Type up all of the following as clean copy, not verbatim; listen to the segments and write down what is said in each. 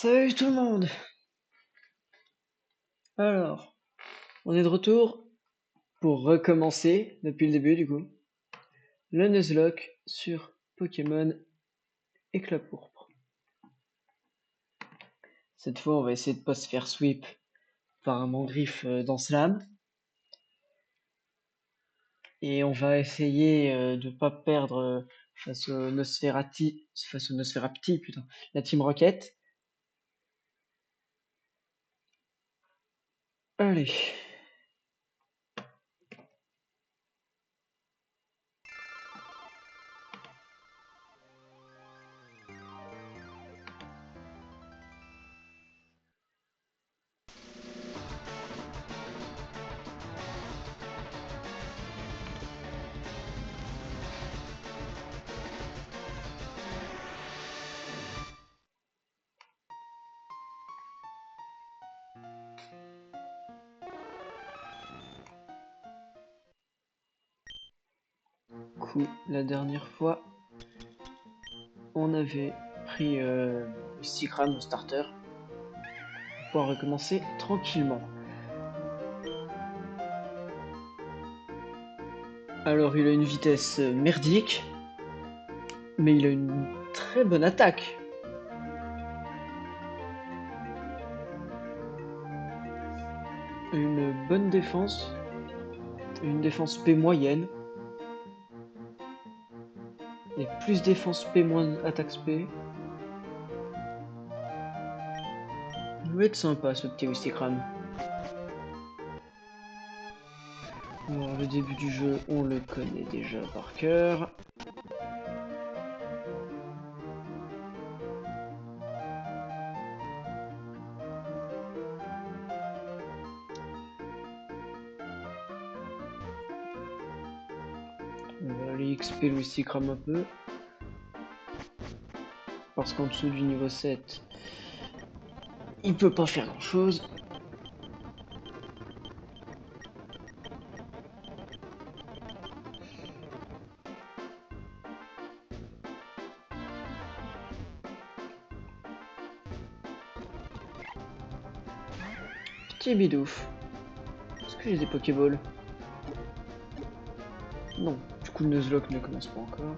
Salut tout le monde! Alors, on est de retour pour recommencer depuis le début du coup. Le Nuzlocke sur Pokémon Éclat Pourpre. Cette fois, on va essayer de pas se faire sweep par un Mangriffe dans Slam. Et on va essayer de pas perdre face au Nosferapti, putain, la Team Rocket. Allez. Coup, la dernière fois, on avait pris le Stickram au starter pour pouvoir recommencer tranquillement. Alors il a une vitesse merdique, mais il a une très bonne attaque. Une bonne défense, une défense P moyenne, et plus défense P moins attaque P. Il va être sympa ce petit Wistikram. Alors le début du jeu, on le connaît déjà par cœur. On va aller XP le Wistikram un peu. Parce qu'en dessous du niveau 7, il peut pas faire grand chose. Petit bidouf. Est-ce que j'ai des Pokéballs? Non, du coup le Nuzlocke ne commence pas encore.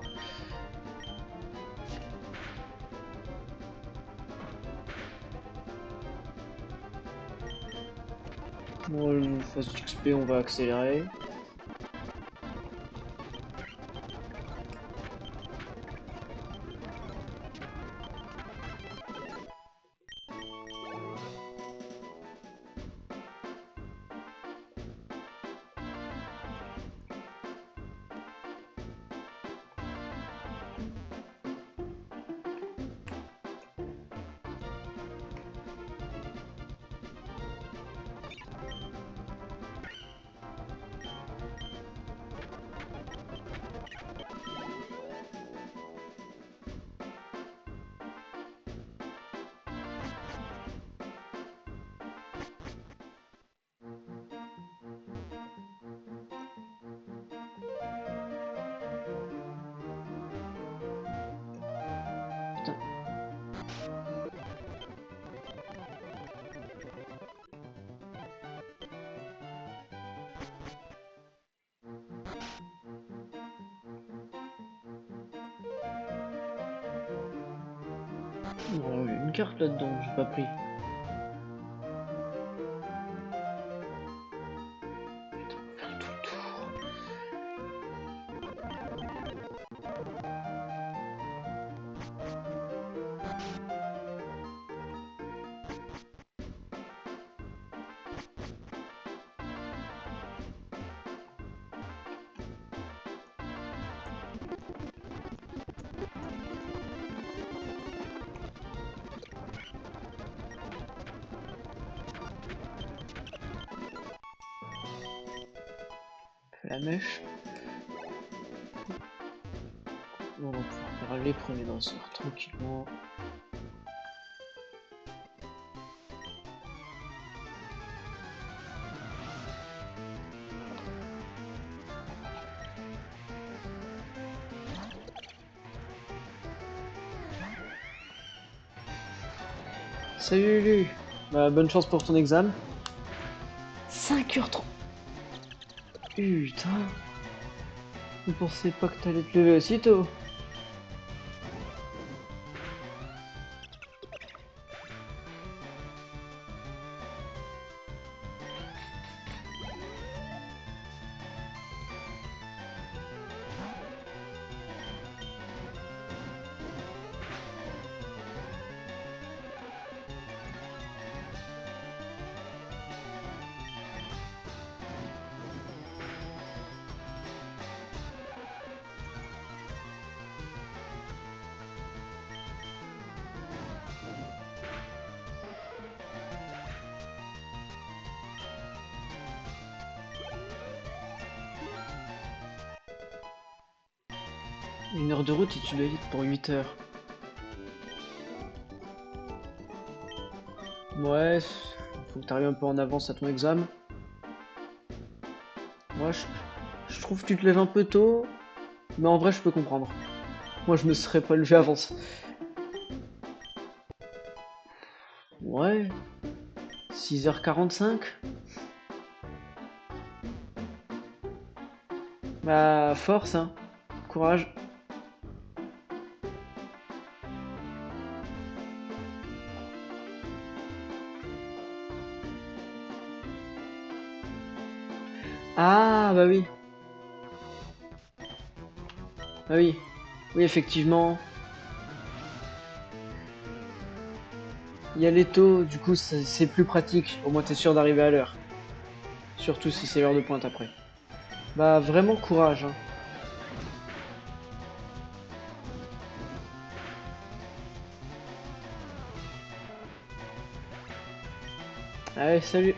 Bon, phase d'XP, on va accélérer. Putain. Oh, il y a une carte là-dedans, j'ai pas pris. Putain, on va faire tout le tour. La mèche. On va pouvoir faire les premiers dresseurs tranquillement. Salut Lulu. Bah, bonne chance pour ton examen. 5h30. Putain. Je pensais pas que t'allais te lever aussitôt. Une heure de route et tu dois y être pour 8 heures. Ouais, faut que t'arrives un peu en avance à ton examen. Moi, je trouve que tu te lèves un peu tôt, mais en vrai, je peux comprendre. Moi, je me serais pas levé avant. Ouais, 6h45. Bah, force, hein. Courage. Ah, bah oui. Bah oui. Oui, effectivement. Il y a les taux, du coup, c'est plus pratique. Au moins, t'es sûr d'arriver à l'heure. Surtout si c'est l'heure de pointe après. Bah, vraiment courage, hein. Allez, salut.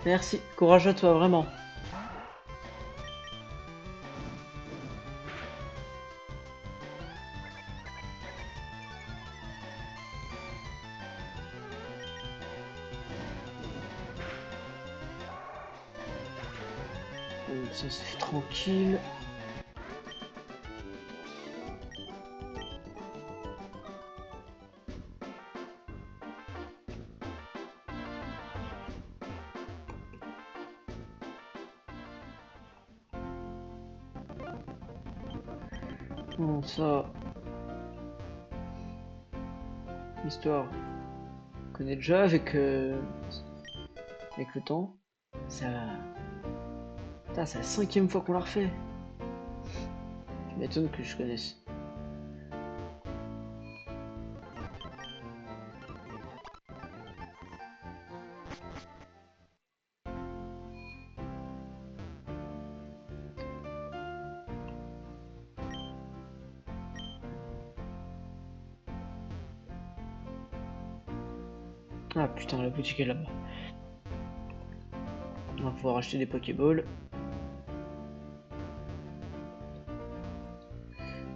Merci. Courage à toi, vraiment. Donc, ça, c'est tranquille. Bon, ça, l'histoire, on connaît déjà avec le temps. Ça, putain, c'est la 5e fois qu'on la refait. Tu m'étonnes que je connaisse. Ah putain, la boutique est là-bas. On va pouvoir acheter des Pokéballs.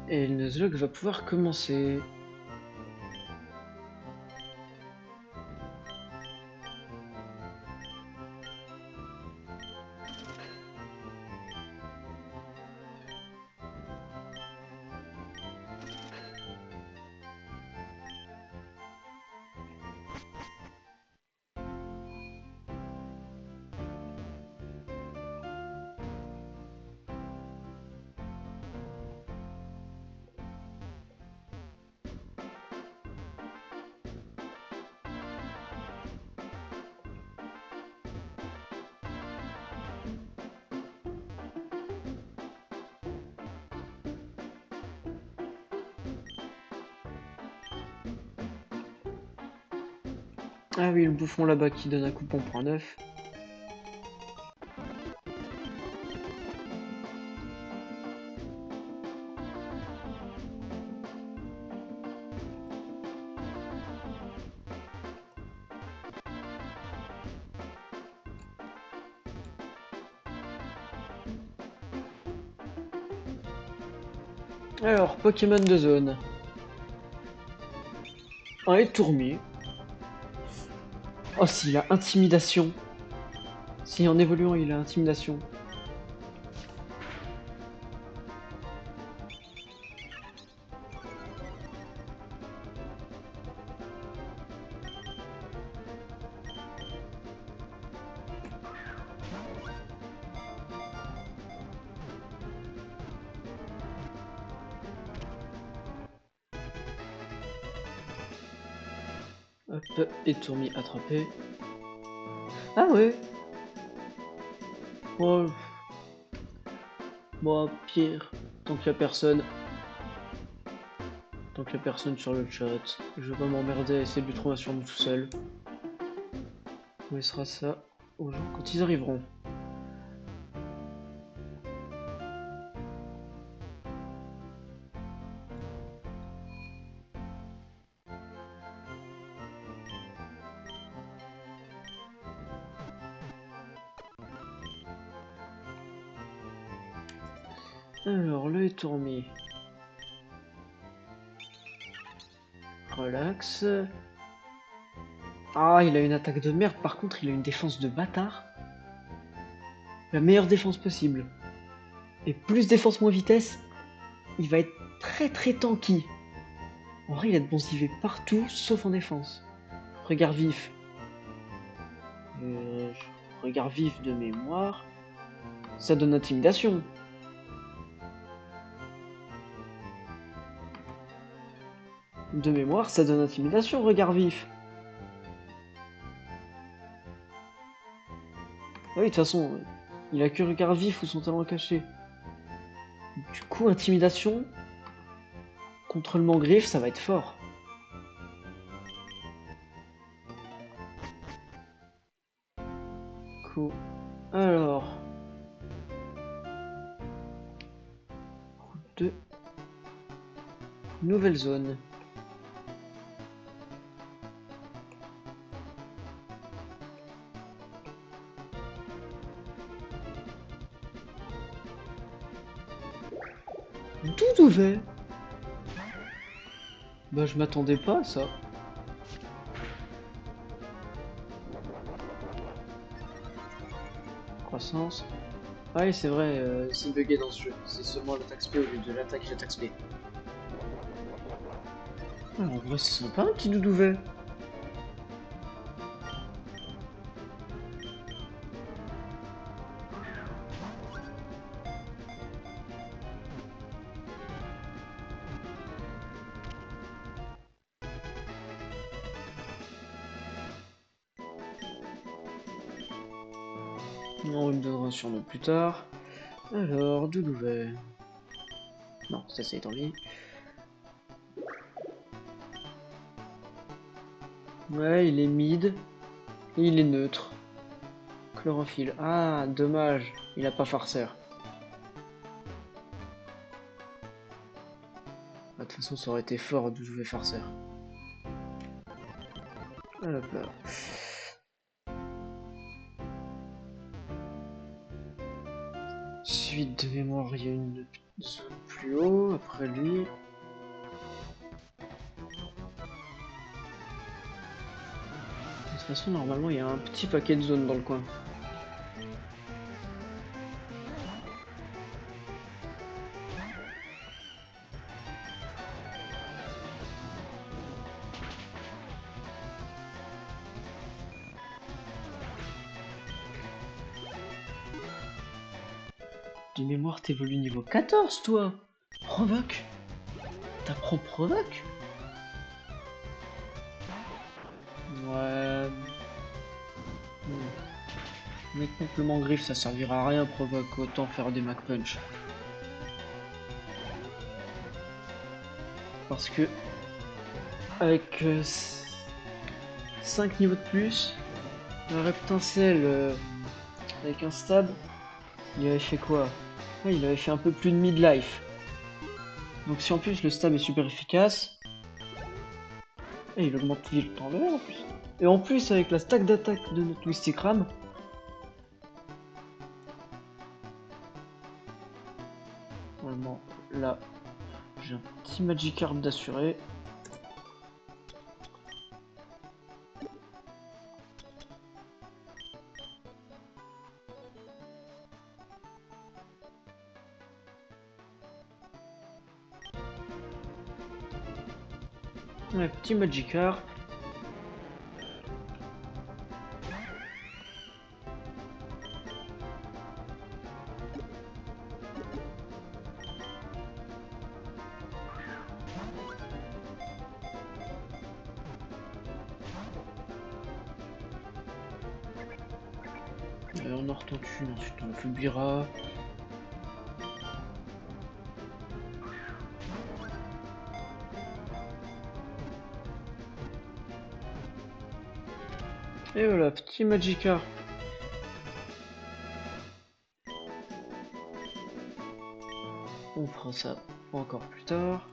Et le Nuzlocke va pouvoir commencer. Ah oui, le bouffon là-bas qui donne un coupon pour un œuf. Alors, Pokémon de zone. Un Étourmi. Oh, s'il a intimidation. Si en évoluant il a intimidation. Hop, et tourmis attrapé. Ah ouais. Oh. Bon, pire. Tant qu'il y a personne. Tant qu'il y a personne sur le chat, je vais pas m'emmerder à essayer de lui trouver un surnom tout seul. On laissera ça aux gens quand ils arriveront. Alors, le tourmi. Relax. Ah, il a une attaque de merde, par contre, il a une défense de bâtard. La meilleure défense possible. Et plus défense moins vitesse, il va être très très tanky. En vrai, il a de bons IV partout, sauf en défense. Regard vif. Euh, Regard vif de mémoire. Ça donne intimidation. De mémoire, ça donne intimidation, regard vif. Ah oui, de toute façon, il a que regard vif ou son talent caché. Du coup, intimidation contre le mangriffe, ça va être fort. Cool. Alors, route 2. Nouvelle zone. Doudouvet. Bah, je m'attendais pas à ça. Croissance. Ah oui, c'est vrai, c'est bugué dans ce jeu. C'est seulement l'attaque SP au lieu de l'attaque et l'attaque SP. Ah, en vrai, c'est sympa un petit Doudouvet. On me donnera un surnom plus tard. Alors, Doudouvet. Non, ça c'est tant pis. Ouais, il est mid. Et il est neutre. Chlorophylle. Ah, dommage. Il a pas farceur. Bah, de toute façon, ça aurait été fort de jouer farceur. Hop là. Suite de mémoire, il y a une zone plus haut. Après lui. De toute façon, normalement, il y a un petit paquet de zones dans le coin. De mémoire, t'évolues niveau 14, toi. Provoque. T'apprends provoque. Ouais. Mais contre le mangriffe, ça servira à rien, provoque. Autant faire des Mac Punch. Parce que avec 5 niveaux de plus, un reptincelle avec un stab, il avait fait quoi? Ouais, il avait fait un peu plus de midlife. Donc si en plus le stab est super efficace, et il augmente vite le temps de en plus. Et en plus avec la stack d'attaque de notre Mystic Ram, normalement là j'ai un petit Magikarp d'assuré. Un petit Magikarp. On en retente une, ensuite on l'oubliera. Et voilà, petit Magikarp. On fera ça encore plus tard.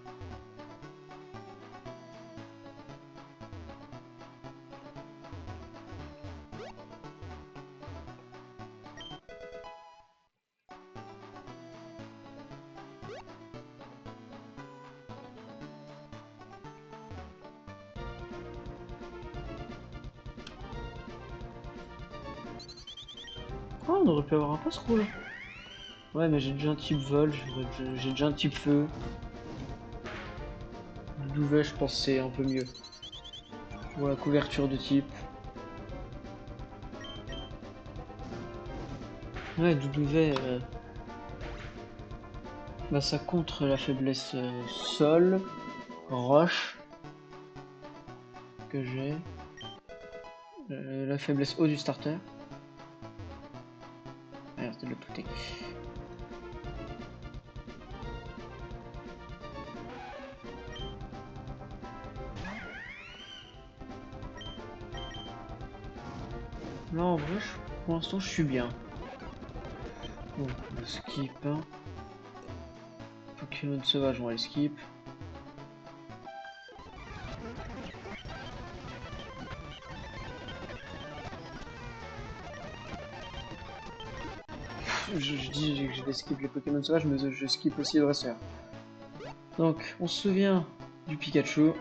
Oh, on aurait pu avoir un passe-roule. Ouais, mais j'ai déjà un type vol, j'ai déjà un type feu. Douvet, je pense que c'est un peu mieux. Pour la couverture de type. Ouais, Doudouvet, bah, ça contre la faiblesse sol, roche, que j'ai. La faiblesse eau du starter. Merde, c'est de l'autre côté. Là, en vrai, pour l'instant, je suis bien. Bon, on va skip. Hein. Pokémon sauvage, on va le skip. Je dis que je vais skip les Pokémon sauvages, mais je skip aussi le dresseur. Donc, on se souvient du Pikachu.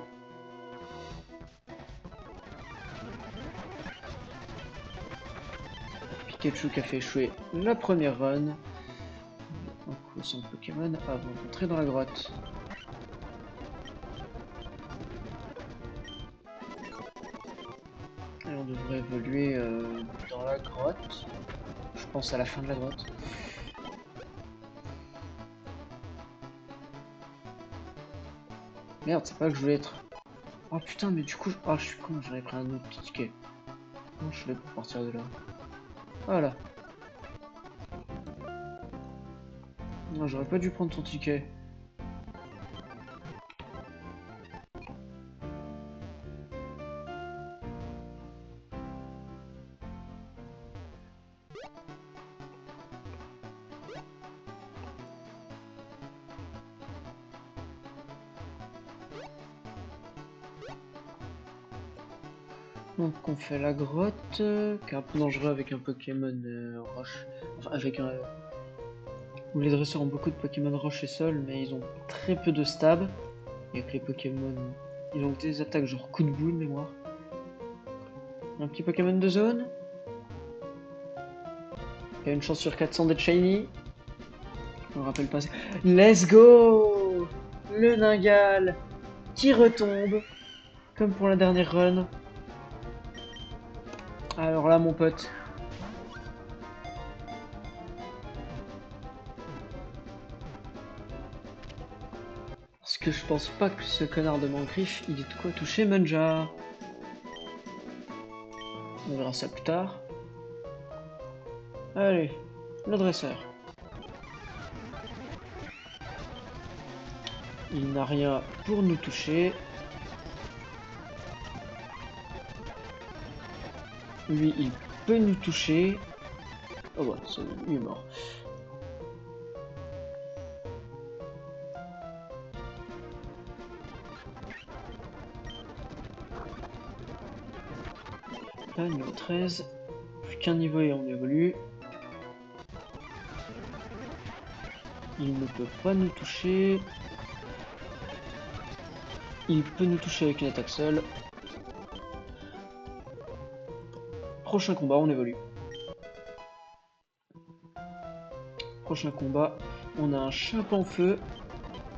Pikachu qui a fait échouer la première run. Donc, au centre Pokémon avant d'entrer dans la grotte. Et on devrait évoluer dans la grotte. Je pense à la fin de la grotte. Merde, c'est pas là que je voulais être. Oh putain, mais du coup, oh, je suis con, j'aurais pris un autre petit ticket. Comment je fais pour partir de là? Voilà. Non, j'aurais pas dû prendre ton ticket. Donc on fait la grotte, qui est un peu dangereux avec un Pokémon roche. Enfin, avec un... où les dresseurs ont beaucoup de Pokémon roche et sol, mais ils ont très peu de stab. Et que les Pokémon... Ils ont des attaques genre coup de boule, mémoire. Un petit Pokémon de zone. Il y a une chance sur 400 d'être shiny. Je me rappelle pas. Let's go! Le Ningal qui retombe. Comme pour la dernière run. Alors là, mon pote. Parce que je pense pas que ce connard de Mangriffe, il est de quoi toucher Manja. On verra ça plus tard. Allez, le dresseur. Il n'a rien pour nous toucher. Lui, il peut nous toucher. Oh ouais, il est mort. Là, niveau 13. Plus qu'un niveau et on évolue. Il ne peut pas nous toucher. Il peut nous toucher avec une attaque seule. Prochain combat, on évolue. Prochain combat, on a un Chimpanfeu.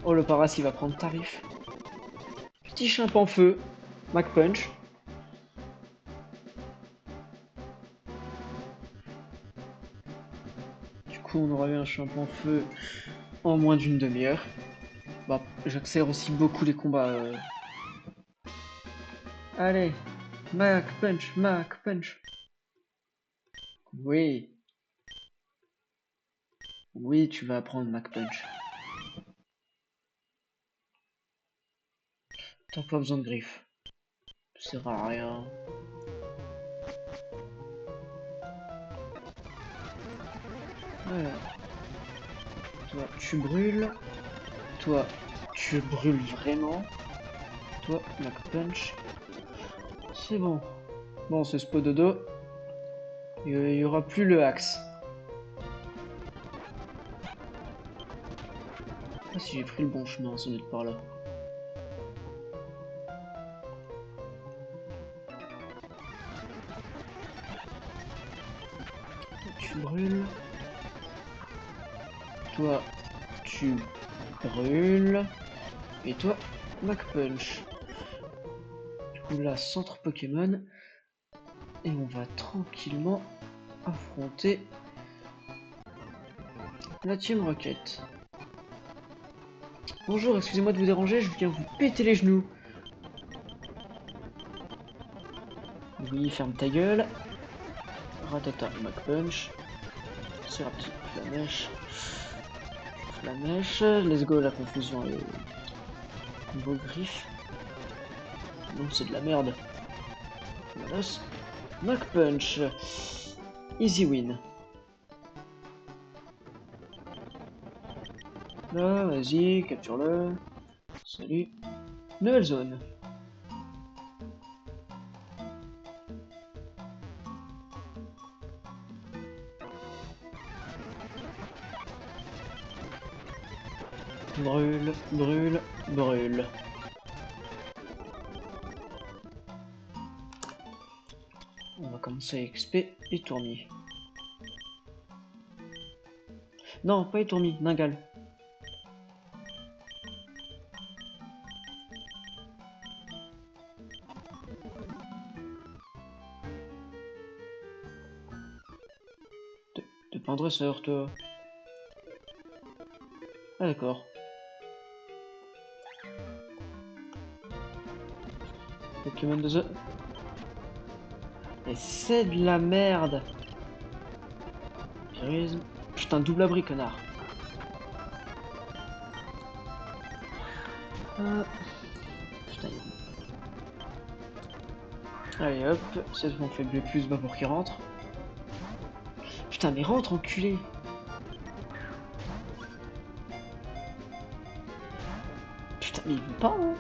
Oh, le Paras, il va prendre tarif. Petit Chimpanfeu. Mac Punch. Du coup, on aura eu un Chimpanfeu en moins d'une demi-heure. Bah, j'accélère aussi beaucoup les combats. Allez, Mac Punch, Mac Punch. Oui. Oui, tu vas apprendre Mac Punch. T'as pas besoin de griffes. Ça sert à rien. Voilà. Toi, tu brûles. Toi, tu brûles vraiment. Toi, Mac Punch. C'est bon. Bon, c'est Spododo. Il y aura plus le axe. Ah, si j'ai pris le bon chemin, sans être par là. Tu brûles. Toi, tu brûles. Et toi, Mac Punch. Du coup, là, centre Pokémon. Et on va tranquillement affronter la Team Rocket. Bonjour, excusez-moi de vous déranger, je viens vous péter les genoux. Oui, ferme ta gueule. Ratata, Mac Punch. C'est parti, Flamèche. Flamèche, let's go, la confusion et combo griffe. Non, c'est de la merde. Malos. Mac Punch. Easy win. Là, vas-y, capture-le. Salut. Nouvelle zone. Brûle, brûle, brûle. On va commencer à XP et tournier. Non, pas étourmi, Ningal. T'es pas un dresseur, toi. Ah, d'accord. Pokémon de The... Et c'est de la merde. Charisme. Putain, double abri, connard. Putain, allez hop, cette fois on fait B+, bas pour qu'il rentre. Putain, mais rentre, enculé. Putain, mais il veut pas, hein.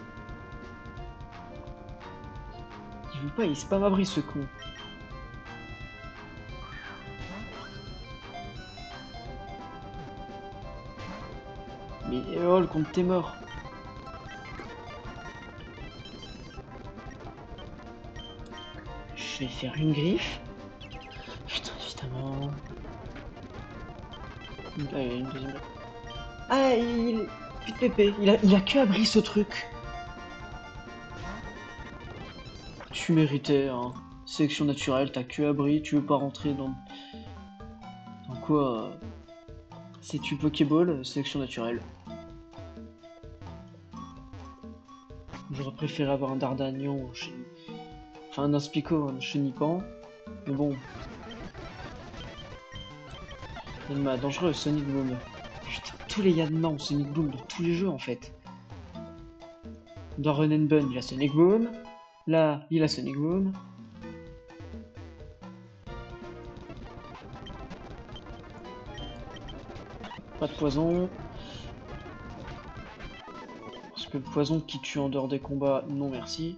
Il veut pas, il spam abri, ce con. Mais oh, le compte t'es mort. Je vais faire une griffe. Putain, évidemment. Ah, il y a une deuxième. Ah, il... Vite pépé, il a que abri ce truc. Tu méritais, hein. Sélection naturelle, t'as que abri, tu veux pas rentrer dans... Dans quoi c'est tu Pokéball, sélection naturelle. J'aurais préféré avoir un Dardagnon chez... Enfin, un Aspico, un Chenipan. Mais bon. Yanma, dangereux, Sonic Boom. Putain, tous les Yanma ont Sonic Boom dans tous les jeux en fait. Dans Run and Bun, il a Sonic Boom. Là, il a Sonic Boom. Pas de poison. Parce que le poison qui tue en dehors des combats, non merci.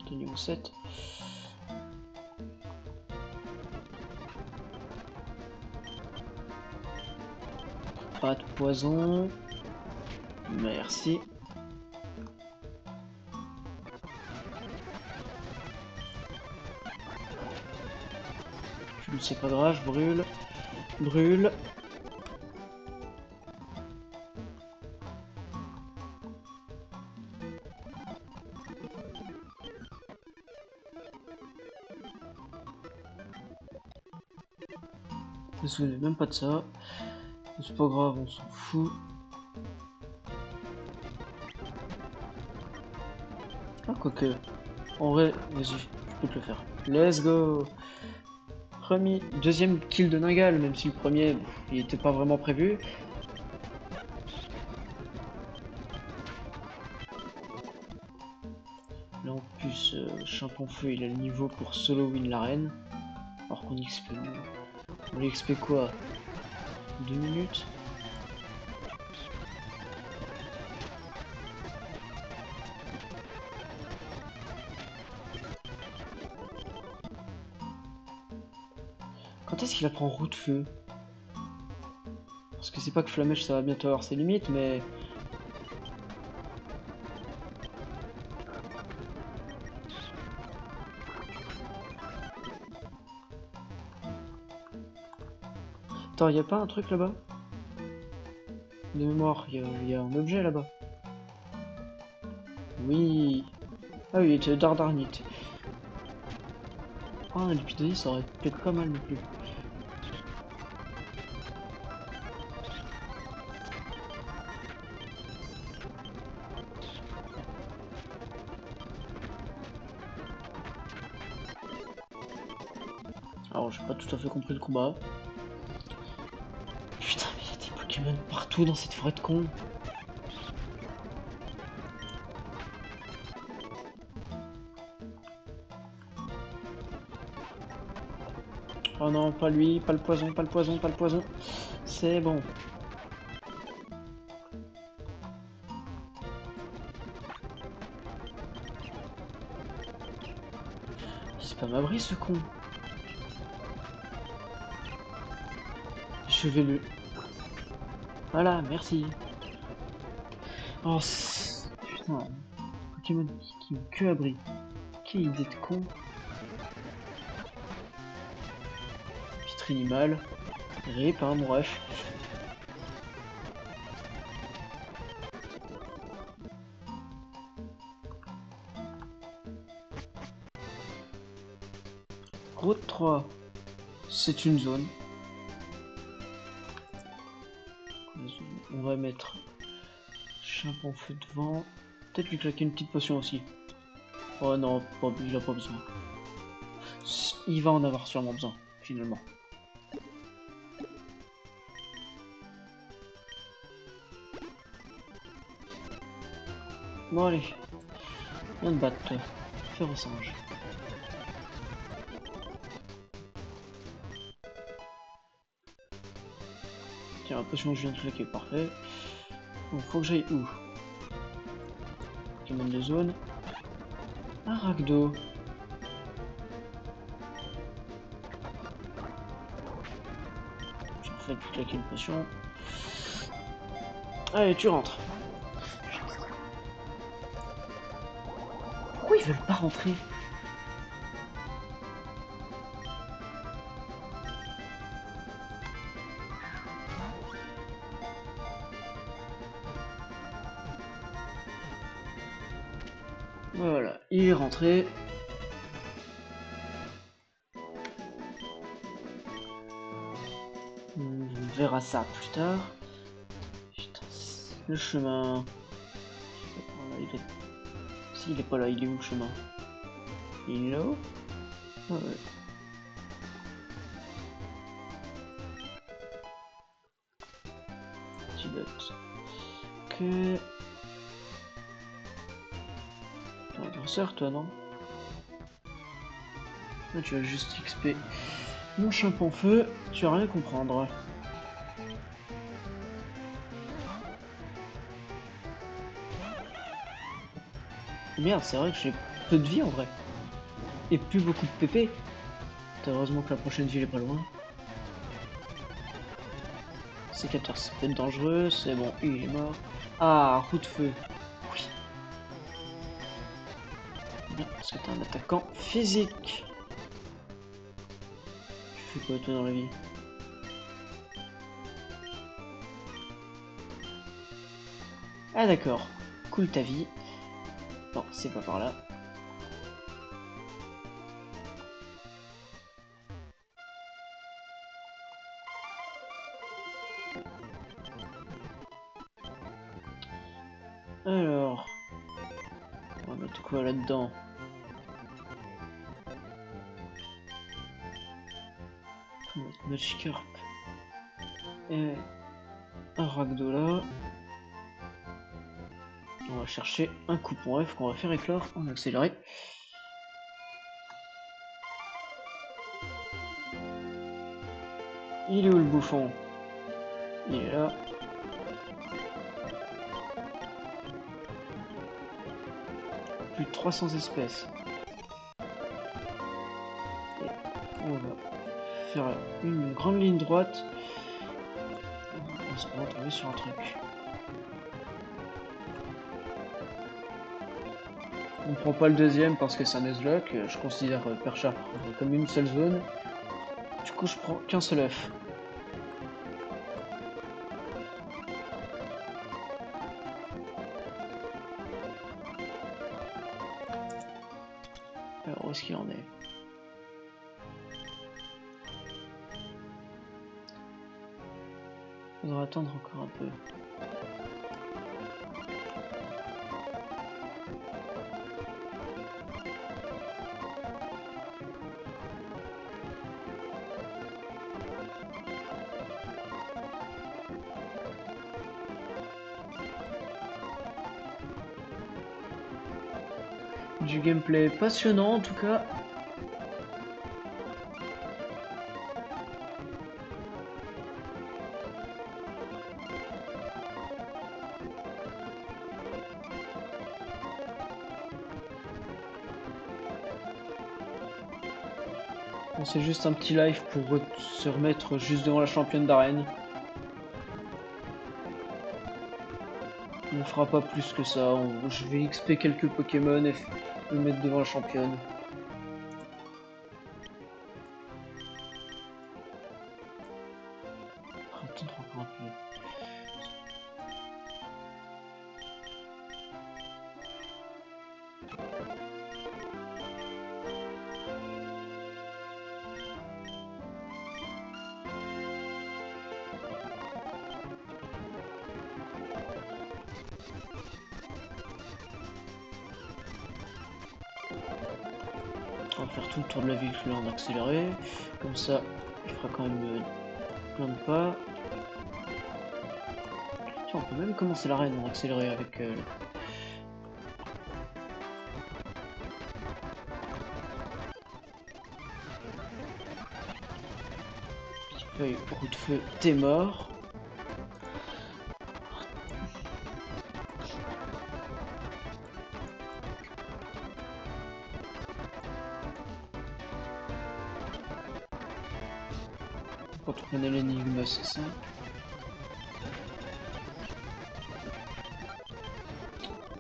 De niveau 7. Pas de poison. Merci. C'est pas grave, je brûle. Brûle. Je me souviens même pas de ça. C'est pas grave, on s'en fout. Ah, quoique. En vrai, vas-y, je peux te le faire. Let's go! Deuxième kill de Ningal, même si le premier, il était pas vraiment prévu. Là en plus, Chimpanfeu il a le niveau pour solo win l'arène. Alors qu'on XP. On XP quoi? 2 minutes? Quand est-ce qu'il apprend roue de feu? Parce que c'est pas que Flamèche ça va bientôt avoir ses limites, mais. Attends, y a pas un truc là-bas? De mémoire, y a un objet là-bas. Oui. Ah oui, il était Dardarnite. Ah, l'épidémie ça aurait peut-être pas mal non plus. Alors, j'ai pas tout à fait compris le combat. Putain, mais il y a des Pokémon partout dans cette forêt de cons. Oh non, pas lui, pas le poison, pas le poison, pas le poison. C'est bon. C'est pas m'abri ce con. Je vais le... Voilà, merci. Oh, putain. Pokémon qui me que abri. Quelle idée de con. Pitre animal. Rip, hein, mon ref. Route 3. C'est une zone. On va mettre Chimpanfeu devant. Peut-être lui claquer une petite potion aussi. Oh non, il a pas besoin. Il va en avoir sûrement besoin, finalement. Bon allez, viens te battre toi. Faire au singe. Tiens, la potion que je viens de claquer, parfait. Bon, faut que j'aille où? Pokémon de zone. Un Rakdo. En fait, claquer une potion. Allez, tu rentres. Pourquoi ils veulent pas rentrer? Voilà, il est rentré. On verra ça plus tard. Putain, le chemin. Voilà, il est... Si, il est pas là, il est où le chemin? Il est là-haut? Ah ouais. Antidote. Ok. T'es un agresseur, toi, non? Là, tu vas juste XP. Mon Chimpanfeu, tu vas rien comprendre. Merde, c'est vrai que j'ai peu de vie en vrai. Et plus beaucoup de PP. Heureusement que la prochaine ville est pas loin. Sécateur, c'est peut-être dangereux, c'est bon, il est mort. Ah, roue de feu. Oui. Bien, parce que t'es un attaquant physique. Tu fais quoi toi dans la vie? Ah d'accord, cool ta vie. Non, c'est pas par là. Alors, on va mettre quoi là-dedans? On va mettre Magikarp et un Ragdola. On va chercher un coupon F qu'on va faire éclore en accéléré. Il est où le bouffon? Il est là. Plus de 300 espèces. Et on va faire une grande ligne droite. On se retrouver sur un truc. On prend pas le deuxième parce que c'est un Nuzlocke. Je considère Perchar comme une seule zone. Du coup, je prends qu'un seul œuf. Alors, où est-ce qu'il en est? Faudra attendre encore un peu. Du gameplay passionnant en tout cas. Bon, c'est juste un petit live pour se remettre juste devant la championne d'arène. On ne fera pas plus que ça. Je vais XP quelques Pokémon et me mettre devant la championne. Attendre encore un peu. On va faire tout le tour de la ville en accéléré. Comme ça, il fera quand même plein de pas. Tiens, on peut même commencer l'arène en accéléré avec... Feuille, roue de feu, t'es mort. Quand on connaît l'énigme, c'est ça.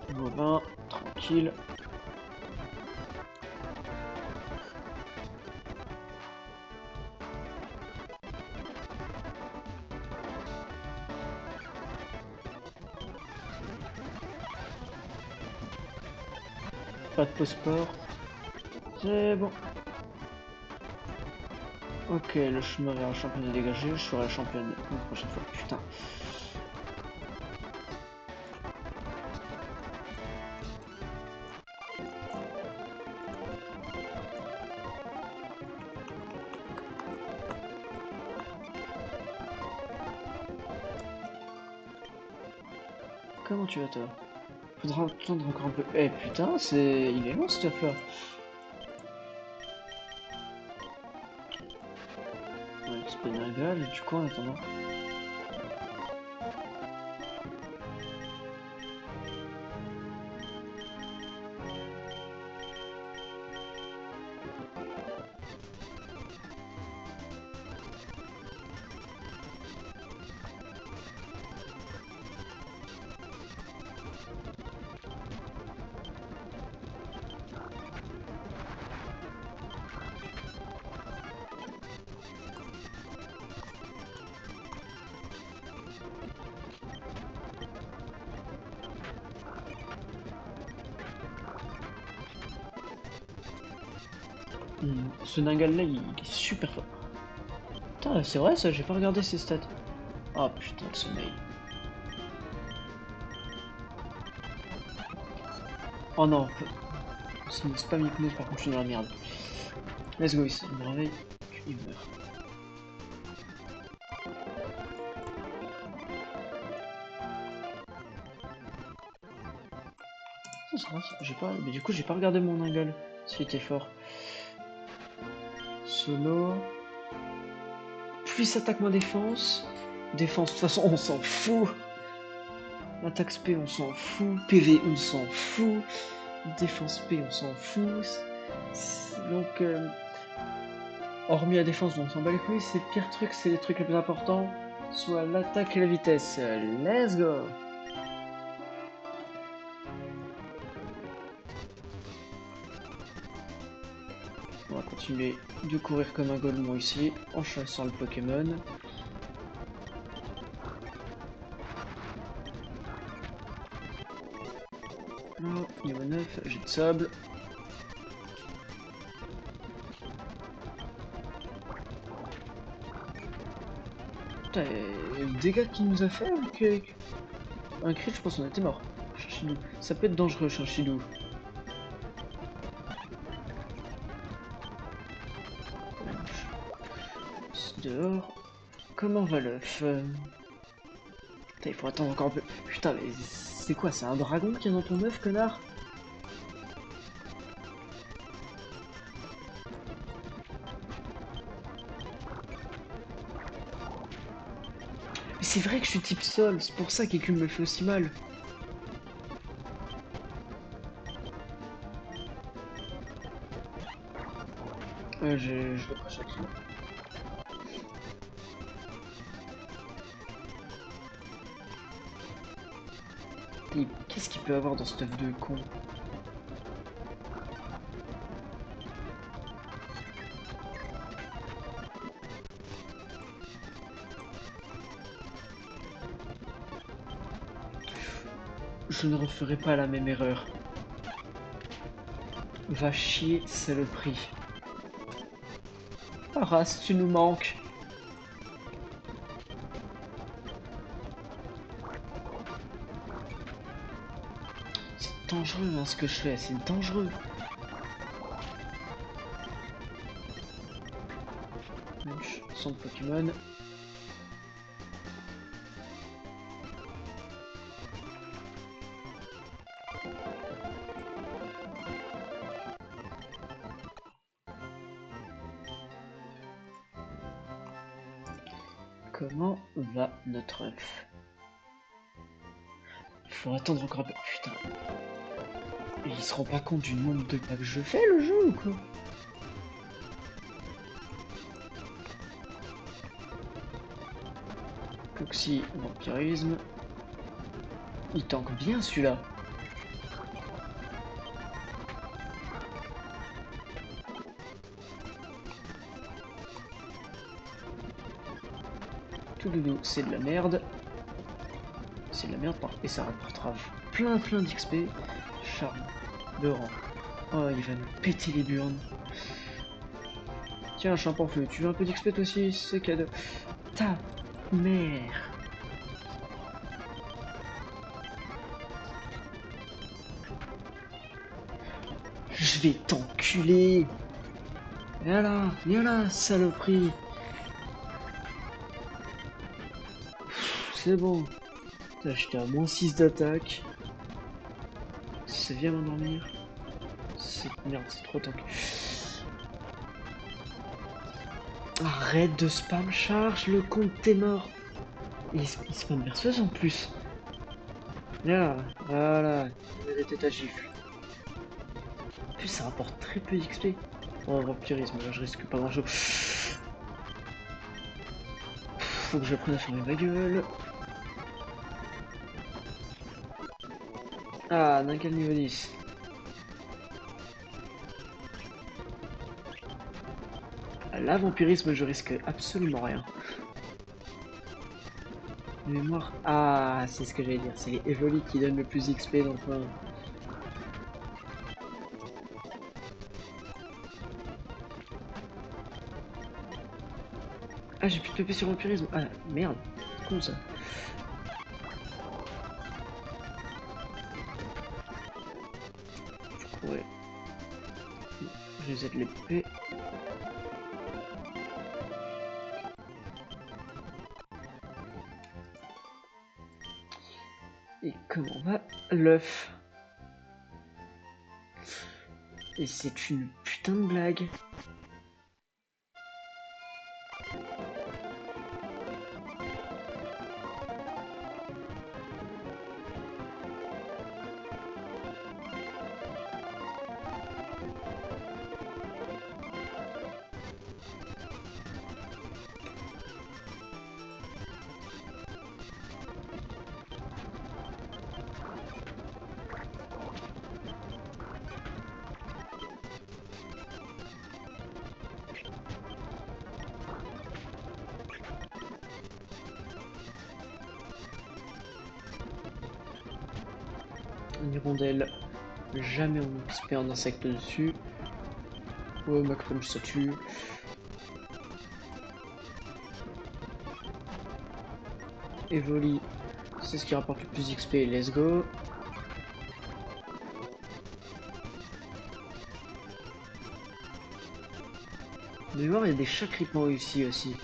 Niveau 20, tranquille. Pas de passeport. C'est bon. Ok, le chemin vers la championne est dégagé. Je serai la championne une prochaine fois. Putain. Comment tu vas toi? Faudra attendre encore un peu. Eh putain, il est long ce stuff là. Ouais, c'est pas une du coup en attendant. Ce Ningal là, il est super fort. Putain, c'est vrai ça, j'ai pas regardé ses stats. Ah putain, le sommeil. Oh non, s'il me spam hypnose, par contre, je suis dans la merde. Let's go, il me réveille, il meurt. Ça va, j'ai pas... Mais du coup, j'ai pas regardé mon angle, s'il était fort. Solo... Plus attaque, moins défense. Défense, de toute façon, on s'en fout. Attaque SP, on s'en fout. PV, on s'en fout. Défense P, on s'en fout. Donc, hormis la défense, on s'en bat les couilles. C'est le pire truc, c'est les trucs les plus importants. Soit l'attaque et la vitesse. Let's go! On va continuer de courir comme un golemon ici, en chassant le Pokémon. Oh, niveau 9, jet de sable. Putain, et le dégât qu'il nous a fait avec un crit, je pense qu'on était mort. Chidou. Ça peut être dangereux, Chidou. Dehors. Comment va l'œuf? Putain, il faut attendre encore un peu. Putain, mais c'est quoi? C'est un dragon qui est dans ton œuf, connard? Mais c'est vrai que je suis type sol, c'est pour ça qu'Écume me fait aussi mal. Je le crache à kill. Qu'est-ce qu'il peut avoir dans ce œuf de con? Je ne referai pas la même erreur. Va chier, c'est le prix. Arras, tu nous manques. C'est dangereux hein, ce que je fais, c'est dangereux. Son Pokémon. Comment va notre œuf? Faut attendre encore un peu. Putain. Il se rend pas compte du nombre de pas que je fais le jeu ou quoi? Coxy, vampirisme. Il tank bien celui-là. Tout doudou, c'est de la merde. C'est de la merde et ça rapportera plein d'XP. Charme de rang. Oh, il va nous péter les burnes. Tiens, Champanfleux, tu veux un peu d'XP toi aussi? C'est cadeau. Ta mère. Je vais t'enculer. Viens là, saloperie. C'est bon. J'étais à moins 6 d'attaque. Ça vient m'endormir. Merde, c'est trop tank. Arrête de spam charge, le compte t'es mort. Il spam berceuse en plus. Là, voilà, arrêtez ta gifle. En plus, ça rapporte très peu d'XP. Oh, vampirisme, là je risque pas grand chose. Faut que j'apprenne à fermer ma gueule. Ah, Nincal niveau 10. Là, vampirisme, je risque absolument rien. Mémoire. Ah, c'est ce que j'allais dire. C'est les Evoli qui donnent le plus d'XP dans le coin. Ah, j'ai plus de PP sur vampirisme. Ah, merde. Con ça. Reset l'épée. Et comment va l'œuf? Et c'est une putain de blague. Une hirondelle, jamais on XP un insecte dessus. Oh, Macpunch ça tue. Evoli, c'est ce qui rapporte le plus d'XP, let's go. Mais voir, il y a des chats cripants ici aussi.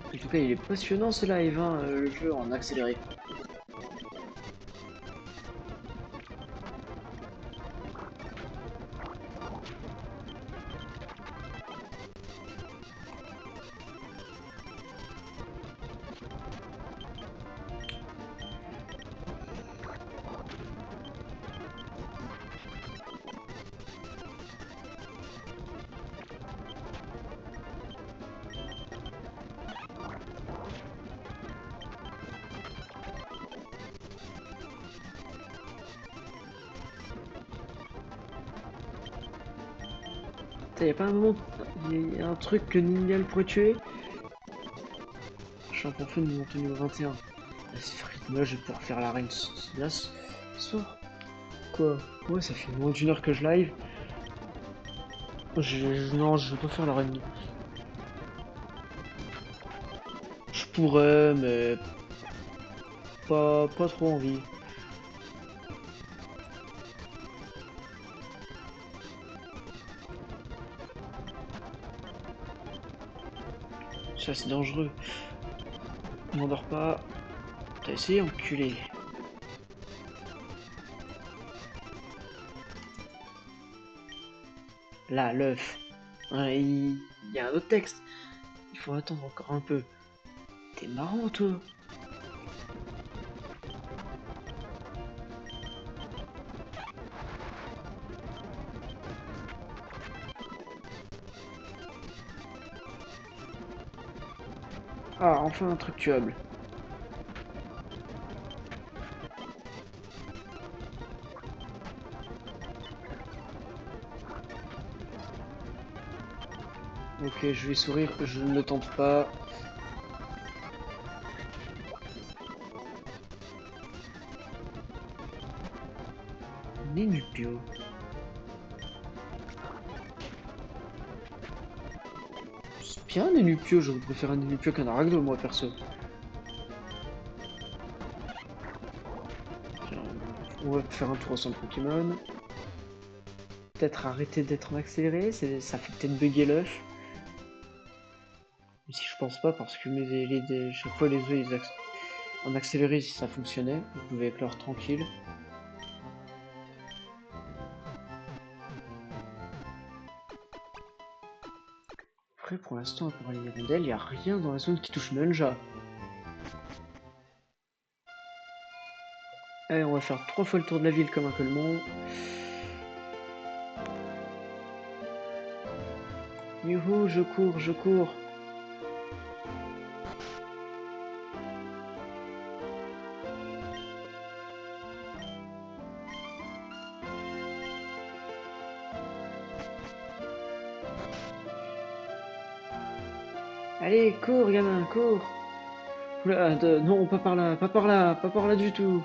En tout cas, il est passionnant ce live, hein, le jeu en accéléré. Il y a pas un moment, il y a un truc que Ningal pourrait tuer. Je suis un peu fou de monter niveau 21. C'est frite, là je vais pouvoir faire l'arène là ce soir. Quoi? Ouais, ça fait moins d'une heure que je live. Non, je vais pas faire l'arène. Je pourrais, mais pas trop envie. Ça c'est dangereux. On m'endort pas. T'as essayé, enculé. Là, l'œuf. Ouais, il y a un autre texte. Il faut attendre encore un peu. T'es marrant, toi. Ah, enfin un truc tuable. Ok, je vais sourire, je ne le tente pas. Nénupio. C'est bien un Nénupio, je préfère un Nénupio qu'un Aragdo, moi perso. On va faire un tour au centre Pokémon. Peut-être arrêter d'être en accéléré, ça fait peut-être bugger l'œuf. Mais si je pense pas, parce que chaque fois les œufs en accéléré si ça fonctionnait, vous pouvez éclore tranquille. Après pour l'instant à part les hirondelles, il n'y a rien dans la zone qui touche Munja. Allez, on va faire 3 fois le tour de la ville comme un colmon. Youhou, je cours, je cours. Allez, cours, gamin, cours. Oula, non, pas par là, pas par là, pas par là du tout.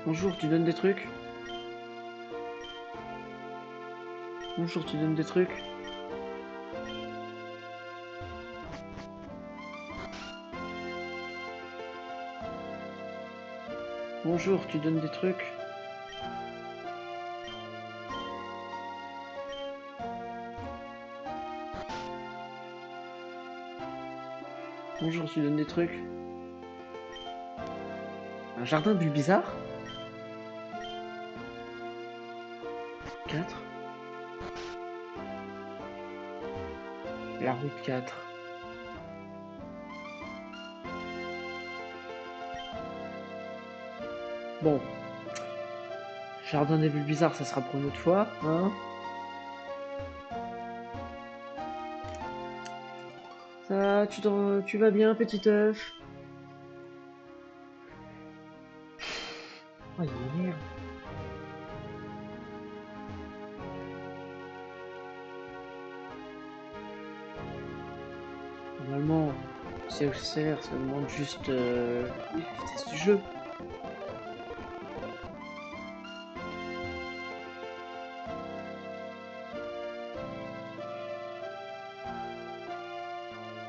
Bonjour, tu donnes des trucs? Bonjour, tu donnes des trucs? Bonjour, tu donnes des trucs? Bonjour, tu donnes des trucs? Un jardin bulle bizarre? 4. La route 4. Bon. Jardin des bulles bizarres, ça sera pour une autre fois, hein? Ça, tu vas bien, petit œuf? Oh, il m'énerve. Normalement, CHCR, ça demande juste oui, la vitesse du jeu.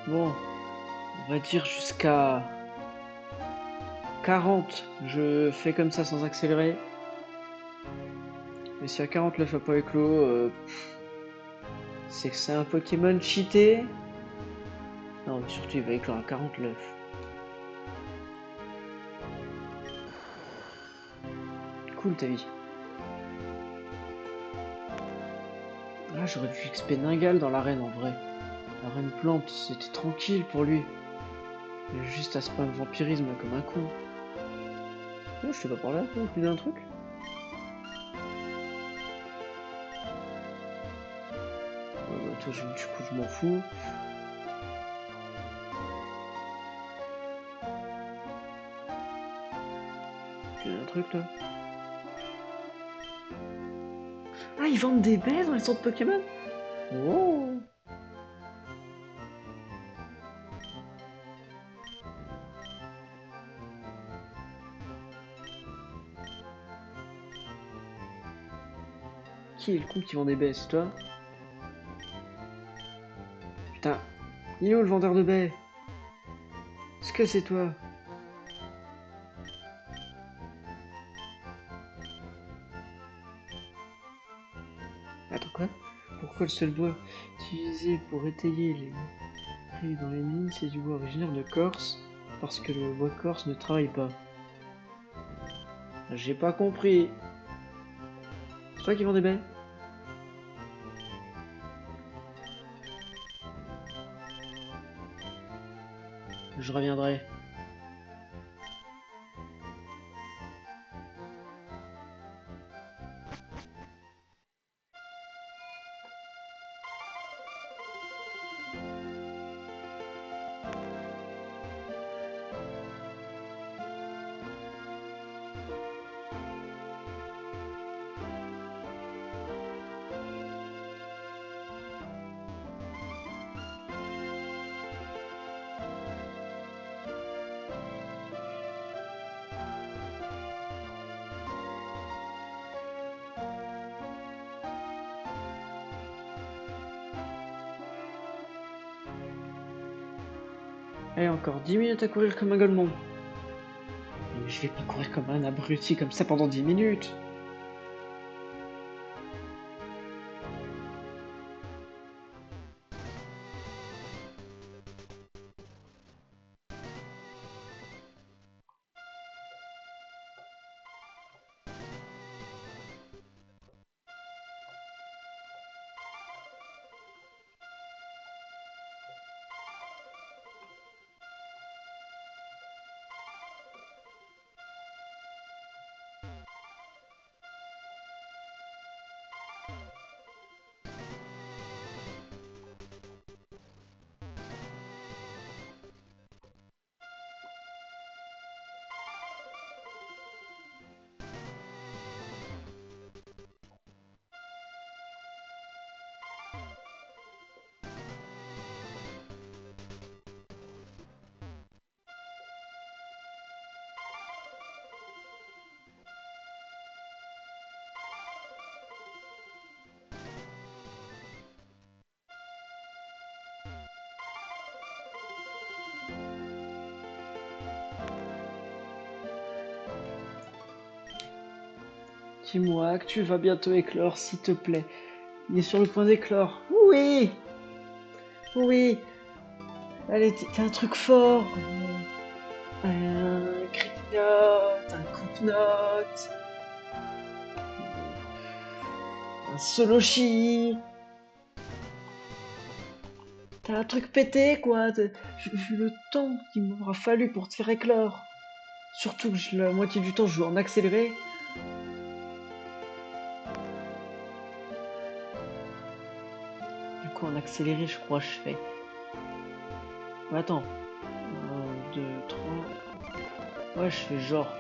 Bon, on va dire jusqu'à 40. Je fais comme ça sans accélérer. Mais si à 40 l'œuf n'a pas éclos, c'est que c'est un Pokémon cheaté. Non, mais surtout il va éclore à 40 l'œuf. Cool ta vie. Ah, j'aurais dû XP Ningal dans l'arène en vrai. L'arène plante, c'était tranquille pour lui. Il a juste à spam vampirisme comme un con. Oh, je t'ai pas parlé un peu d'un truc? Ouais, bah toi, du coup, je m'en fous. Tu as un truc là? Ah, ils vendent des baies dans les centres Pokémon? Oh! Qui est le con qui vend des baies, c'est toi? Putain, il est où le vendeur de baies? Est-ce que c'est toi? Attends, quoi? Pourquoi le seul bois utilisé pour étayer les prix dans les mines, c'est du bois originaire de Corse? Parce que le bois corse ne travaille pas. J'ai pas compris. C'est toi qui vends des baies? Je reviendrai. Allez, encore 10 minutes à courir comme un golemon. Mais je vais pas courir comme un abruti comme ça pendant 10 minutes. Dis-moi que tu vas bientôt éclore, s'il te plaît. Il est sur le point d'éclore. Oui! Oui! Allez, t'es un truc fort! Un Cricknote, un Coupnote, un Soloshi. T'as un truc pété, quoi. Vu le temps qu'il m'aura fallu pour te faire éclore. Surtout que la moitié du temps, je joue en accéléré. Du coup, en accéléré, je crois, je fais. Mais attends. 1, 2, 3. Ouais, je fais genre.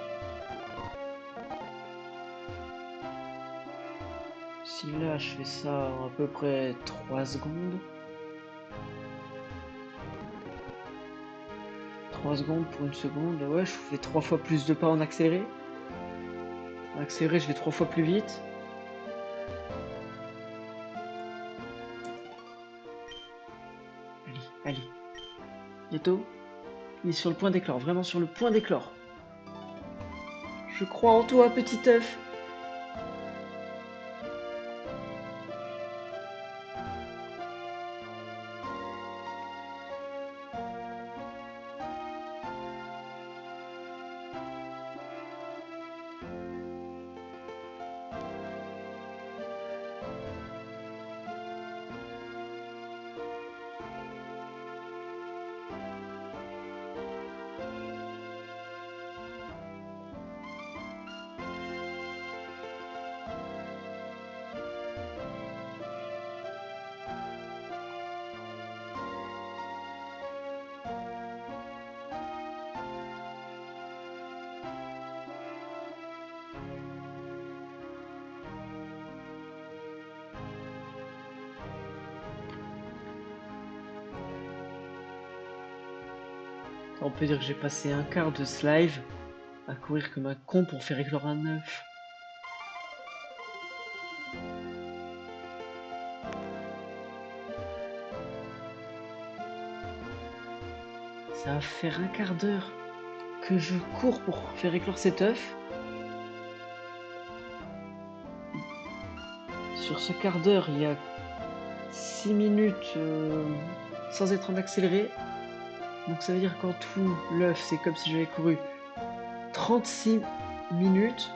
Si là, je fais ça en à peu près 3 secondes. 3 secondes pour une seconde. Ouais, je fais 3 fois plus de pas en accéléré. En accéléré, je vais 3 fois plus vite. Allez, allez. Bientôt. Il est sur le point d'éclore, vraiment sur le point d'éclore. Je crois en toi, petit œuf. On peut dire que j'ai passé un quart de ce live à courir comme un con pour faire éclore un œuf. Ça va faire un quart d'heure que je cours pour faire éclore cet œuf. Sur ce quart d'heure, il y a 6 minutes sans être en accéléré. Donc ça veut dire qu'en tout, l'œuf, c'est comme si j'avais couru 36 minutes.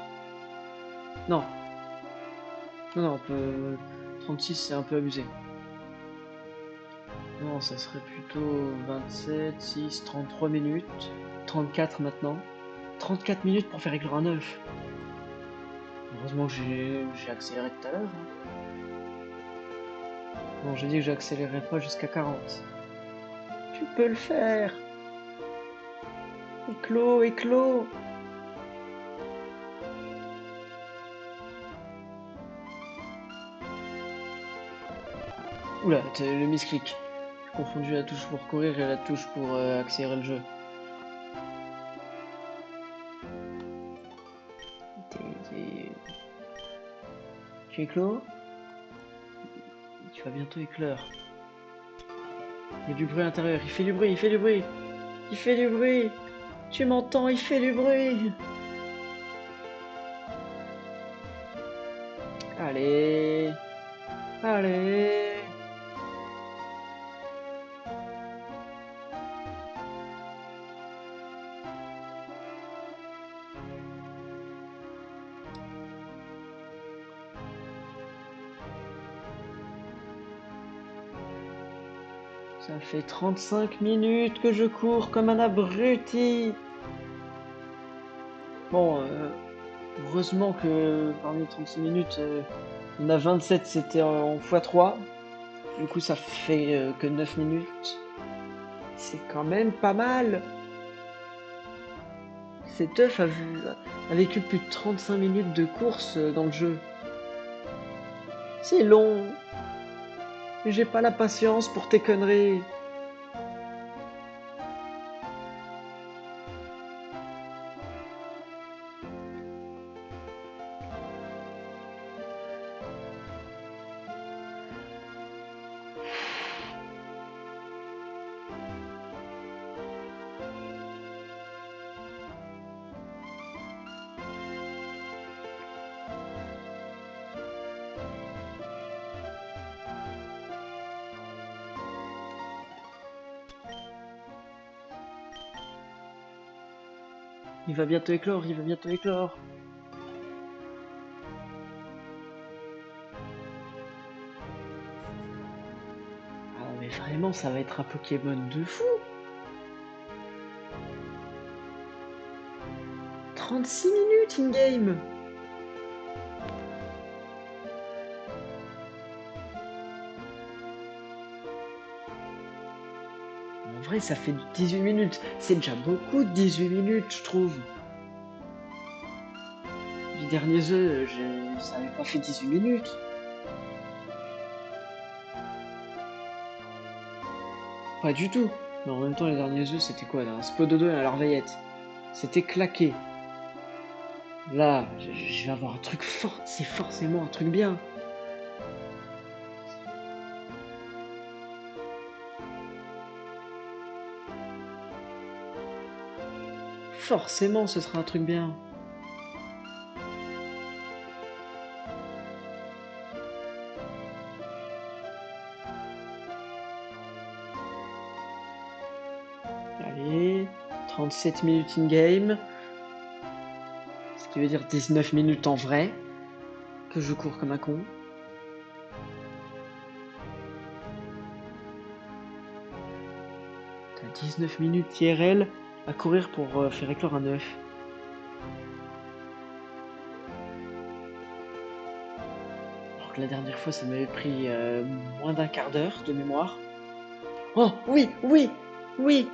Non. Non, on peut... 36, c'est un peu abusé. Non, ça serait plutôt 27, 6, 33 minutes. 34 maintenant. 34 minutes pour faire éclore un œuf. Heureusement que j'ai accéléré tout à l'heure. Bon, j'ai dit que j'accélérerais pas jusqu'à 40. Tu peux le faire. Éclos, éclos. Oula, le misclick. J'ai confondu la touche pour courir et la touche pour accélérer le jeu. Tu éclos? Tu vas bientôt éclore. Il y a du bruit à l'intérieur. Il fait du bruit, il fait du bruit. Il fait du bruit. Tu m'entends, il fait du bruit. Allez. Allez. Ça fait 35 minutes que je cours comme un abruti. Bon, heureusement que parmi les 36 minutes, il y en a 27, c'était en x3. Du coup, ça fait que 9 minutes. C'est quand même pas mal. Cet œuf a vécu plus de 35 minutes de course dans le jeu. C'est long. J'ai pas la patience pour tes conneries. Il va bientôt éclore, il va bientôt éclore. Ah mais vraiment, ça va être un Pokémon de fou. 36 minutes in-game. En vrai, ça fait 18 minutes. C'est déjà beaucoup de 18 minutes, je trouve. Les derniers œufs, ça n'avait pas fait 18 minutes. Pas du tout. Mais en même temps, les derniers œufs, c'était quoi là? Un Spododo et un Larveillette. C'était claqué. Là, je vais avoir un truc fort. C'est forcément un truc bien. Forcément, ce sera un truc bien. Allez, 37 minutes in-game. Ce qui veut dire 19 minutes en vrai. Que je cours comme un con. T'as 19 minutes IRL à courir pour faire éclore un œuf. Alors que la dernière fois, ça m'avait pris moins d'un quart d'heure de mémoire. Oh, oui, oui, oui.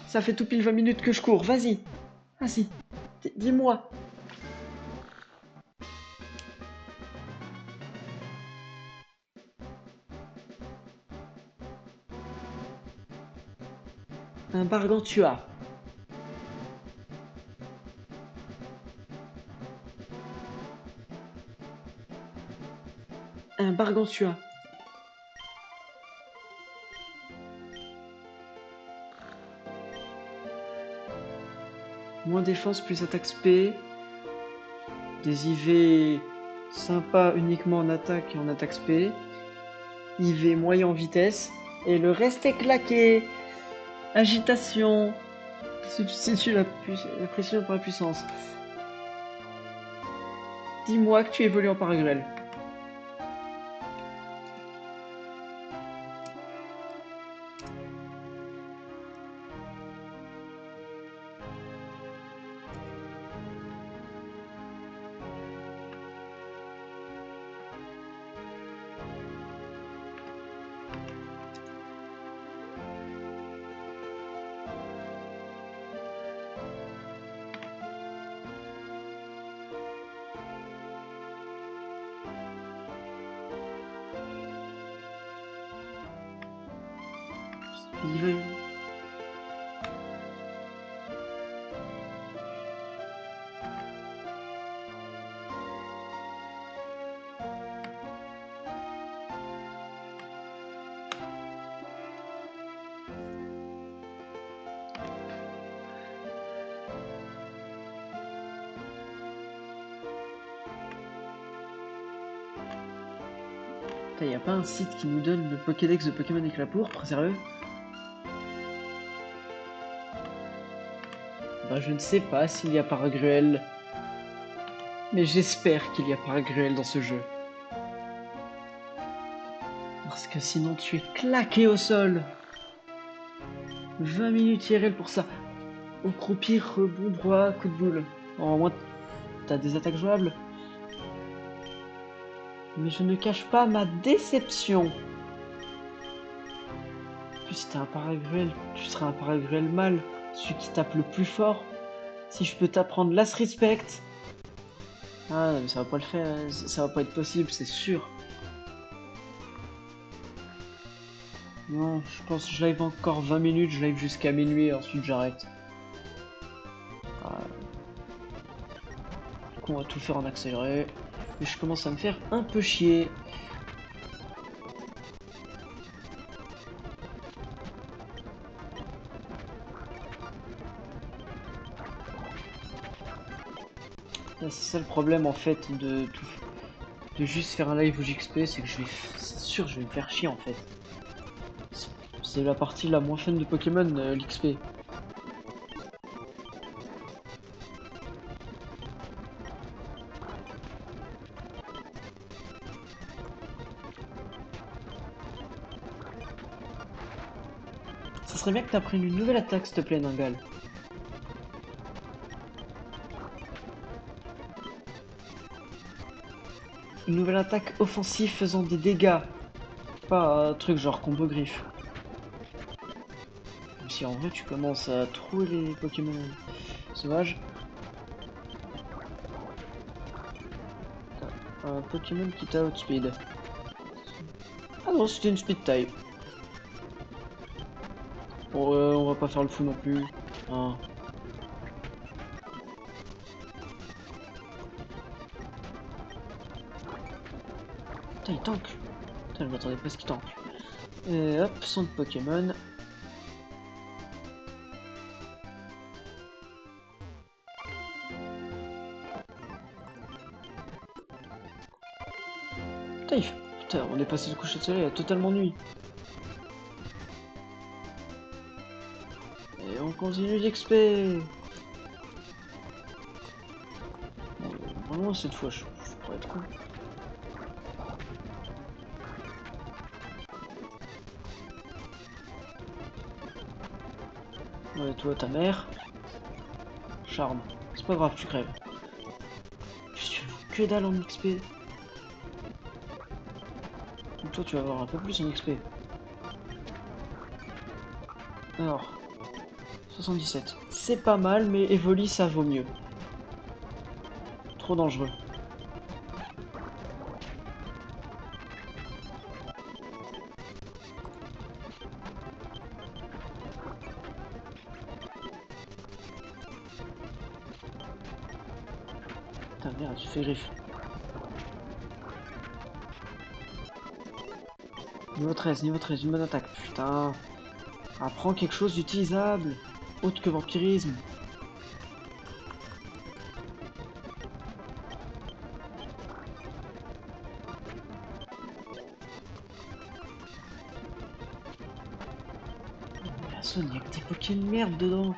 Ça fait tout pile 20 minutes que je cours. Vas-y, vas-y. Dis-moi. Un Bargantua. Un Bargantua. Moins défense, plus attaque spé. Des IV sympas uniquement en attaque et en attaque spé. IV moyen en vitesse. Et le reste est claqué. Agitation. Substitue la pression par la puissance. Dis-moi que tu évolues en Paragruel. Il veut... Putain, y a pas un site qui nous donne le Pokédex de Pokémon avec la pourpre, sérieux? Bah je ne sais pas s'il y a Paragruel. Mais j'espère qu'il y a Paragruel dans ce jeu. Parce que sinon tu es claqué au sol. 20 minutes IRL pour ça. Au croupir, rebond droit, coup de boule. En moins, t'as des attaques jouables. Mais je ne cache pas ma déception. En plus, si t'es un Paragruel, tu seras un Paragruel mâle. Celui qui tape le plus fort. Si je peux t'apprendre Last Respect. Ah non, mais ça va pas le faire, ça va pas être possible, c'est sûr. Non, je pense que je live encore 20 minutes, je live jusqu'à minuit et ensuite j'arrête. Ah. Du coup, on va tout faire en accéléré. Et je commence à me faire un peu chier. C'est ça le problème en fait de juste faire un live au JXP, c'est que c'est sûr je vais me faire chier en fait. C'est la partie la moins fun de Pokémon, l'XP. Ça serait bien que t'apprennes une nouvelle attaque, s'il te plaît, Ningal. Une nouvelle attaque offensive faisant des dégâts. Pas un truc genre combo griffe. Même si en vrai tu commences à trouver les Pokémon sauvages. T'as un Pokémon qui t'a outspeed. Ah non, c'était une speed type. Bon, on va pas faire le fou non plus. Hein. Putain, il tank. Putain, je m'attendais pas à ce qu'il tank. Et hop, centre Pokémon. Putain, Putain, on est passé le coucher de soleil à totalement nuit. Et on continue d'XP. Bon, vraiment, cette fois, je pourrais être con. Ouais, toi, ta mère. Charme. C'est pas grave, tu crèves. Que dalle en XP. Donc toi, tu vas avoir un peu plus en XP. Alors, 77. C'est pas mal, mais Evoli, ça vaut mieux. Trop dangereux. Putain, merde, tu fais griffe. Niveau 13, une bonne attaque. Putain. Apprends quelque chose d'utilisable. Autre que vampirisme. La zone, il y a que des Pokémon de merde dedans.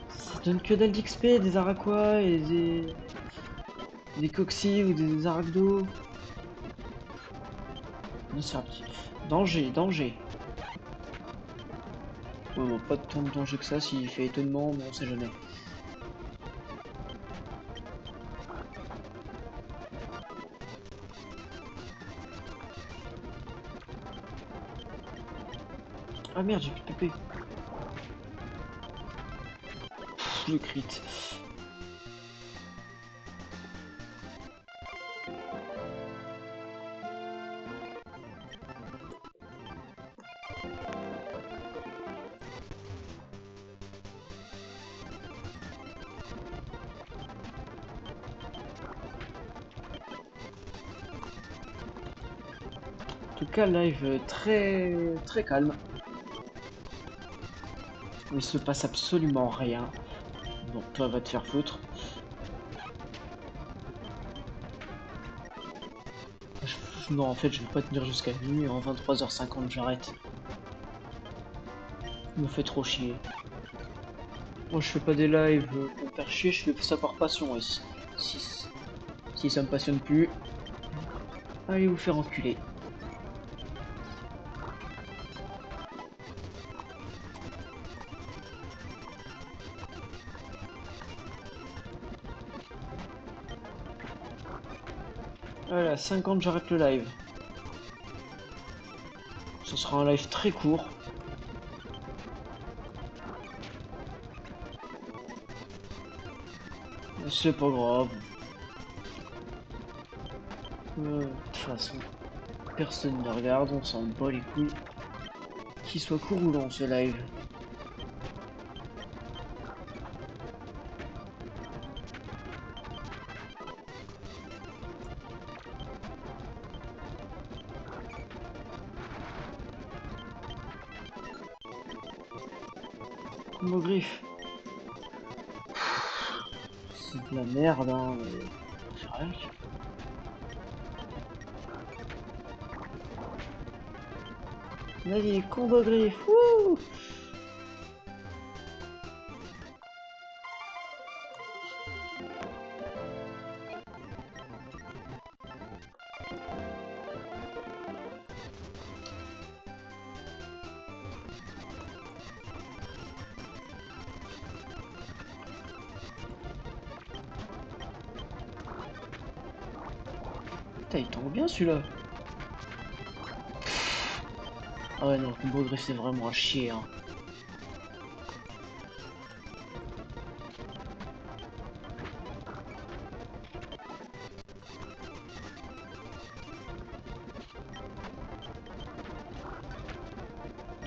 Ça donne que dalle d'XP, des Araquois et des Coxy ou des Arachdo. Non, c'est un petit... Danger, danger. Ouais, bon, pas tant de danger que ça s'il fait étonnement, mais on sait jamais. Ah merde, j'ai plus de PP. Pff, le crit. En tout cas, live très calme. Où il se passe absolument rien. Bon, toi va te faire foutre. Non, en fait, je vais pas tenir jusqu'à minuit. En 23h50, j'arrête. Il me fait trop chier. Moi, je fais pas des lives pour me faire chier, je fais ça par passion. Et si ça me passionne plus, allez vous faire enculer. Voilà, 50, j'arrête le live. Ce sera un live très court. C'est pas grave. De toute façon, personne ne regarde, on s'en bat les couilles. Qu'il soit court ou long ce live. Combo griffe. C'est de la merde, hein. Mais... on va faire avec. Vas-y, combo griffe. Wouh! Putain, il tombe bien celui-là. Ah ouais, non, le combo griffe, c'est vraiment à chier, hein.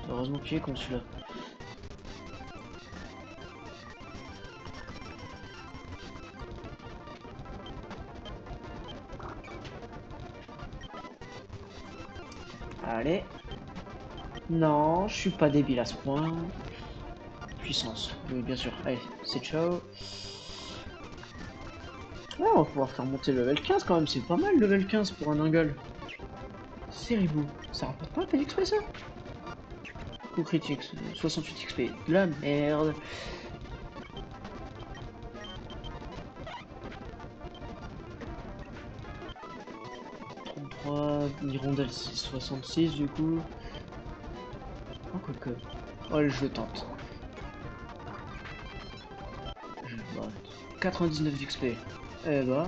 Heureusement qu'il est con celui-là. Allez. Non, je suis pas débile à ce point. Puissance, oui, bien sûr. Allez, c'est ciao. Ouais, on va pouvoir faire monter le level 15 quand même. C'est pas mal le level 15 pour un Angle. C'est ribou. Ça rapporte pas un peu d'XP ça? Coup critique, 68 XP. De la merde. 33, hirondelle c'est 66 du coup. Oh, quoique. Oh, allez, je le tente. Bah, 99 d'XP. Eh bah.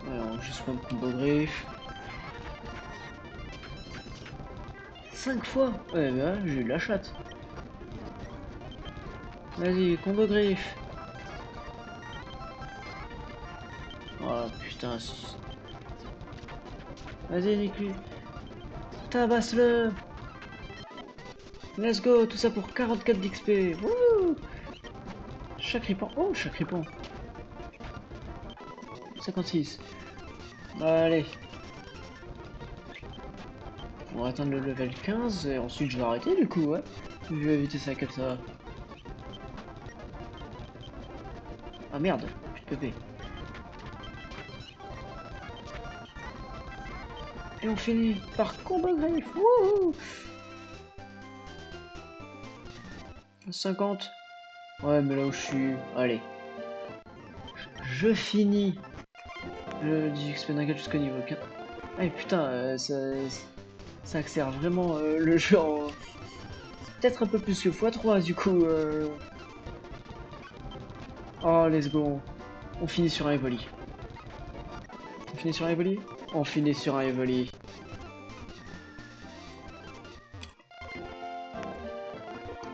Alors, juste prendre combo griffe. 5 fois. Eh bah, j'ai eu de la chatte. Vas-y, combo griffe. Oh putain. Vas-y, nique-lui. Tabasse-le. Let's go, tout ça pour 44 d'XP. Wouh. Chacripant. Oh, chacripant. 56. Allez. On va atteindre le level 15 et ensuite je vais arrêter du coup, ouais. Je vais éviter ça comme ça. Ah merde, plus de PP. Et on finit par combat griffe. Wouhou. 50. Ouais, mais là où je suis. Allez. Je finis le 10 XP Nugget jusqu'au niveau 15. Ah putain, ça accélère vraiment le jeu en... Peut-être un peu plus que x3 du coup. Oh, let's go. On finit sur un Evoli. On finit sur un Evoli. On finit sur un Evoli.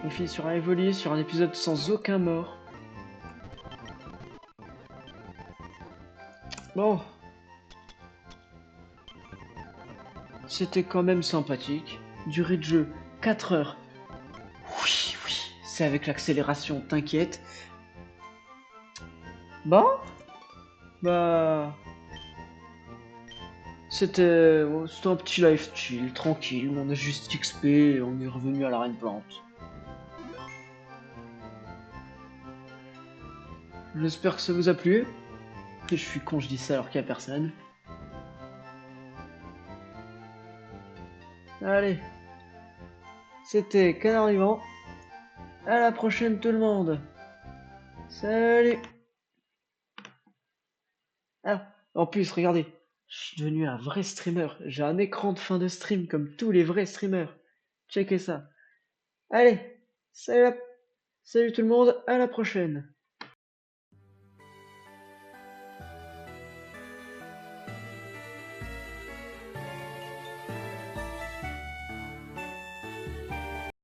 On finit sur un Evoli, sur un épisode sans aucun mort. Bon. C'était quand même sympathique. Durée de jeu, 4 heures. Oui, oui, c'est avec l'accélération, t'inquiète. Bon. Bah... C'était un petit live chill, tranquille. On a juste XP et on est revenu à l'arène plante. J'espère que ça vous a plu. Je suis con, je dis ça alors qu'il n'y a personne. Allez, c'était Canard Vivant. À la prochaine tout le monde. Salut. Ah, en plus, regardez, je suis devenu un vrai streamer. J'ai un écran de fin de stream comme tous les vrais streamers. Checkez ça. Allez, salut, salut tout le monde, à la prochaine.